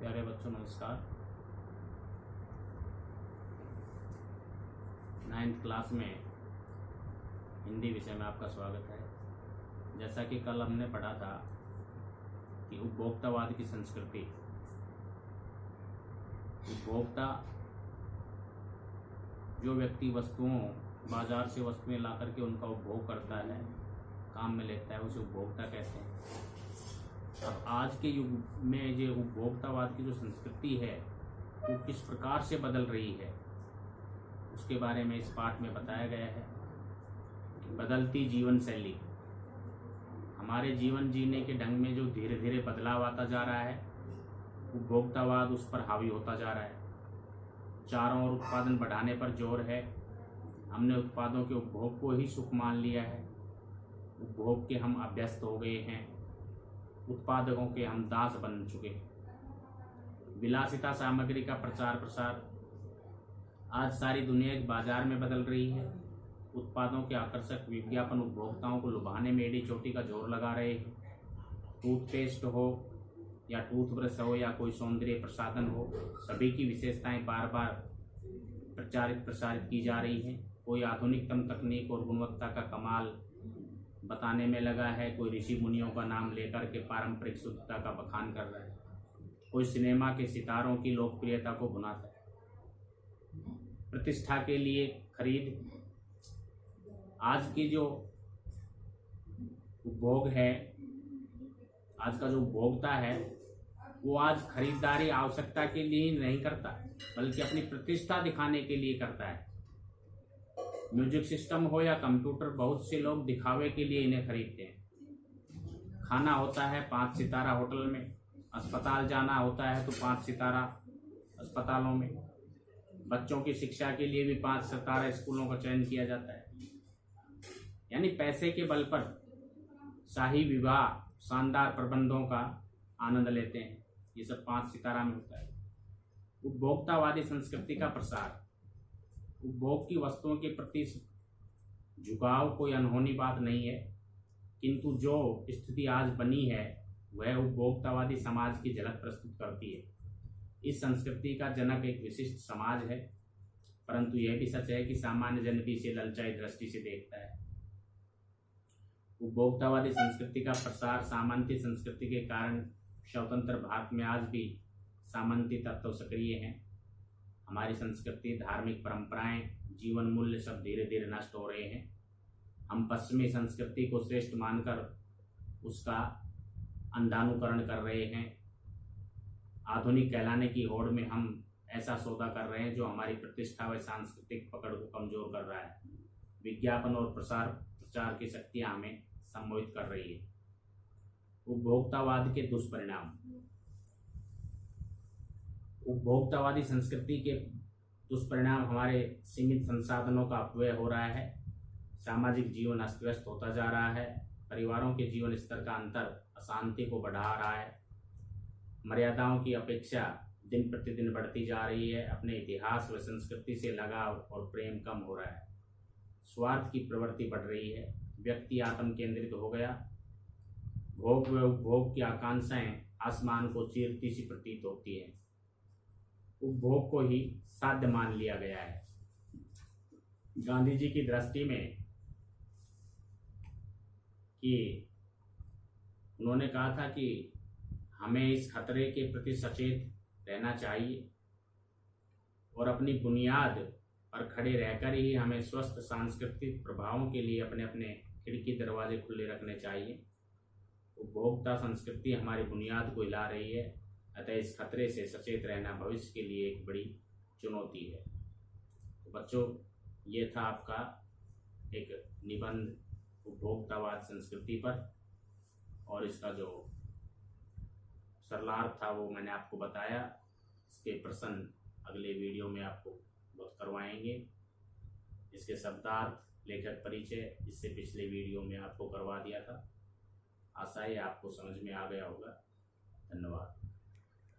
प्यारे बच्चों नमस्कार। 9th क्लास में हिंदी विषय में आपका स्वागत है। जैसा कि कल हमने पढ़ा था कि उपभोक्तावाद की संस्कृति, उपभोक्ता जो व्यक्ति वस्तुओं बाजार से वस्तुएं ला करके उनका उपभोग करता है, काम में लेता है, उसे उपभोक्ता कहते हैं। अब आज के युग में जो उपभोक्तावाद की जो संस्कृति है वो किस प्रकार से बदल रही है उसके बारे में इस पाठ में बताया गया है। बदलती जीवन शैली, हमारे जीवन जीने के ढंग में जो धीरे धीरे बदलाव आता जा रहा है, उपभोक्तावाद उस पर हावी होता जा रहा है। चारों ओर उत्पादन बढ़ाने पर जोर है। हमने उत्पादों के उपभोग को ही सुख मान लिया है। उपभोग के हम अभ्यस्त हो गए हैं, उत्पादकों के हम दास बन चुके हैं। विलासिता सामग्री का प्रचार प्रसार, आज सारी दुनिया एक बाजार में बदल रही है। उत्पादों के आकर्षक विज्ञापन उपभोक्ताओं को लुभाने में एड़ी चोटी का जोर लगा रहे हैं। टूथपेस्ट हो या टूथब्रश हो या कोई सौंदर्य प्रसाधन हो, सभी की विशेषताएं बार बार प्रचारित प्रसारित की जा रही हैं। कोई आधुनिकतम तकनीक और गुणवत्ता का कमाल बताने में लगा है, कोई ऋषि मुनियों का नाम लेकर के पारंपरिक शुद्धता का बखान कर रहा है, कोई सिनेमा के सितारों की लोकप्रियता को भुनाता है। प्रतिष्ठा के लिए खरीद, आज की जो उपभोग है, आज का जो उपभोक्ता है वो आज खरीदारी आवश्यकता के लिए नहीं करता, बल्कि अपनी प्रतिष्ठा दिखाने के लिए करता है। म्यूजिक सिस्टम हो या कंप्यूटर, बहुत से लोग दिखावे के लिए इन्हें खरीदते हैं। खाना होता है 5 सितारा होटल में, अस्पताल जाना होता है तो 5 सितारा अस्पतालों में, बच्चों की शिक्षा के लिए भी 5 सितारा स्कूलों का चयन किया जाता है। यानी पैसे के बल पर शाही विवाह, शानदार प्रबंधों का आनंद लेते हैं। ये सब 5 सितारा में होता है। उपभोक्तावादी संस्कृति का प्रसार, उपभोग की वस्तुओं के प्रति झुकाव कोई अनहोनी बात नहीं है, किंतु जो स्थिति आज बनी है वह उपभोक्तावादी समाज की झलक प्रस्तुत करती है। इस संस्कृति का जनक एक विशिष्ट समाज है, परंतु यह भी सच है कि सामान्य जन भी इसे ललचाई दृष्टि से देखता है। उपभोक्तावादी संस्कृति का प्रसार सामंती संस्कृति के कारण स्वतंत्र भारत में आज भी सामंती तत्व सक्रिय हैं। हमारी संस्कृति, धार्मिक परंपराएं, जीवन मूल्य सब धीरे धीरे नष्ट हो रहे हैं। हम पश्चिमी संस्कृति को श्रेष्ठ मानकर उसका अंधानुकरण कर रहे हैं। आधुनिक कहलाने की होड़ में हम ऐसा सौदा कर रहे हैं जो हमारी प्रतिष्ठा व सांस्कृतिक पकड़ को कमजोर कर रहा है। विज्ञापन और प्रचार की शक्तियां हमें सम्मोहित कर रही है। उपभोक्तावाद के दुष्परिणाम, उपभोक्तावादी संस्कृति के दुष्परिणाम हमारे सीमित संसाधनों का अपव्यय हो रहा है। सामाजिक जीवन अस्त व्यस्त होता जा रहा है। परिवारों के जीवन स्तर का अंतर अशांति को बढ़ा रहा है। मर्यादाओं की अपेक्षा दिन प्रतिदिन बढ़ती जा रही है। अपने इतिहास व संस्कृति से लगाव और प्रेम कम हो रहा है। स्वार्थ की प्रवृत्ति बढ़ रही है। व्यक्ति आत्म केंद्रित हो गया। भोग व उपभोग की आकांक्षाएं आसमान को चीरती सी प्रतीत होती है। उपभोग को ही साध्य मान लिया गया है। गांधी जी की दृष्टि में कि उन्होंने कहा था कि हमें इस खतरे के प्रति सचेत रहना चाहिए और अपनी बुनियाद पर खड़े रहकर ही हमें स्वस्थ सांस्कृतिक प्रभावों के लिए अपने अपने खिड़की दरवाजे खुले रखने चाहिए। उपभोक्ता संस्कृति हमारी बुनियाद को हिला रही है, अतः इस खतरे से सचेत रहना भविष्य के लिए एक बड़ी चुनौती है। तो बच्चों, ये था आपका एक निबंध उपभोक्तावाद संस्कृति पर, और इसका जो सरलार्थ था वो मैंने आपको बताया। इसके प्रश्न अगले वीडियो में आपको करवाएंगे। इसके शब्दार्थ, लेखक परिचय इससे पिछले वीडियो में आपको करवा दिया था। आशा है आपको समझ में आ गया होगा। धन्यवाद।